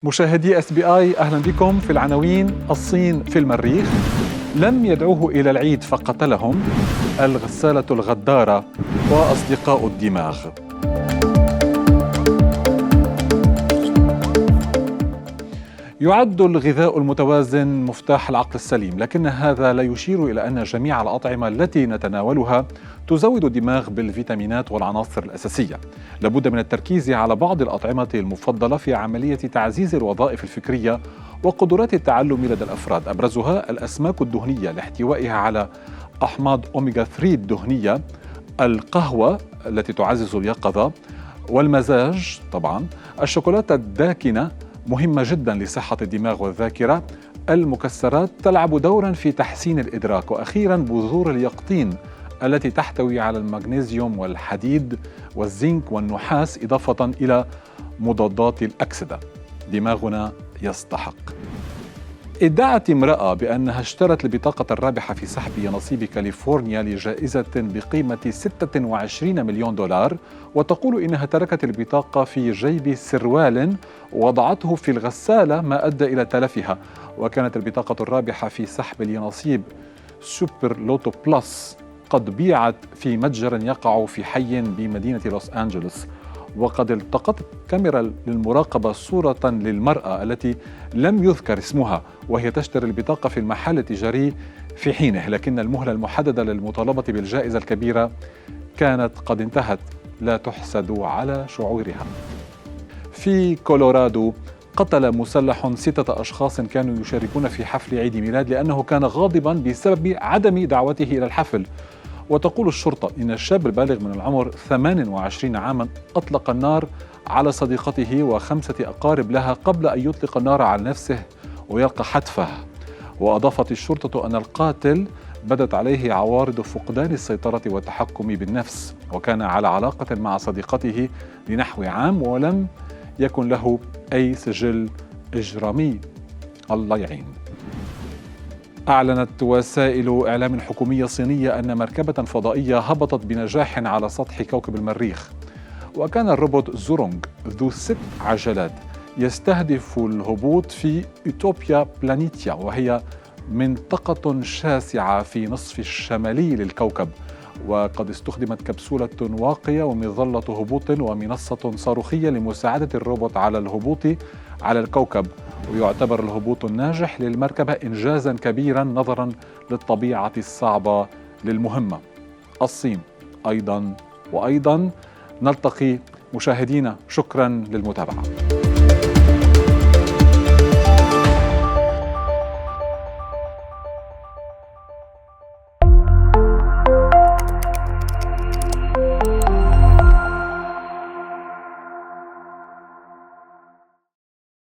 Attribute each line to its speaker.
Speaker 1: مشاهدي اس بي اي، اهلا بكم. في العناوين: الصين في المريخ، لم يدعوه الى العيد فقتلهم، الغسالة الغدارة، واصدقاء الدماغ. يعد الغذاء المتوازن مفتاح العقل السليم، لكن هذا لا يشير إلى أن جميع الأطعمة التي نتناولها تزود الدماغ بالفيتامينات والعناصر الأساسية. لابد من التركيز على بعض الأطعمة المفضلة في عملية تعزيز الوظائف الفكرية وقدرات التعلم لدى الأفراد، أبرزها الأسماك الدهنية لاحتوائها على أحماض أوميغا 3 الدهنية، القهوة التي تعزز اليقظة والمزاج، طبعا الشوكولاتة الداكنة مهمة جدا لصحة الدماغ والذاكرة، المكسرات تلعب دورا في تحسين الإدراك، وأخيرا بذور اليقطين التي تحتوي على المغنيسيوم والحديد والزنك والنحاس، إضافة إلى مضادات الأكسدة. دماغنا يستحق. ادعت امرأة بأنها اشترت البطاقة الرابحة في سحب يناصيب كاليفورنيا لجائزة بقيمة 26 مليون دولار، وتقول إنها تركت البطاقة في جيب سروال ووضعته في الغسالة، ما أدى إلى تلفها. وكانت البطاقة الرابحة في سحب اليناصيب سوبر لوتو بلس قد بيعت في متجر يقع في حي بمدينة لوس أنجلوس. وقد التقطت كاميرا للمراقبة صورة للمرأة التي لم يذكر اسمها وهي تشتري البطاقة في المحل التجاري في حينه، لكن المهلة المحددة للمطالبة بالجائزة الكبيرة كانت قد انتهت، لا تحسد على شعورها. في كولورادو قتل مسلح 6 أشخاص كانوا يشاركون في حفل عيد ميلاد لأنه كان غاضبا بسبب عدم دعوته إلى الحفل. وتقول الشرطة إن الشاب البالغ من العمر 28 عاما أطلق النار على صديقته و5 أقارب لها قبل أن يطلق النار على نفسه ويلقى حتفه. وأضافت الشرطة أن القاتل بدت عليه عوارض فقدان السيطرة والتحكم بالنفس، وكان على علاقة مع صديقته لنحو عام ولم يكن له أي سجل إجرامي. الله يعين. أعلنت وسائل إعلام حكومية صينية أن مركبة فضائية هبطت بنجاح على سطح كوكب المريخ. وكان الروبوت زورونغ ذو 6 عجلات يستهدف الهبوط في أوتوبيا بلانيتيا، وهي منطقة شاسعة في نصف الشمالي للكوكب. وقد استخدمت كبسولة واقية ومظلة هبوط ومنصة صاروخية لمساعدة الروبوت على الهبوط على الكوكب. ويعتبر الهبوط الناجح للمركبة إنجازا كبيرا نظرا للطبيعة الصعبة للمهمة. الصين أيضا وأيضا. نلتقي مشاهدينا، شكرا للمتابعة.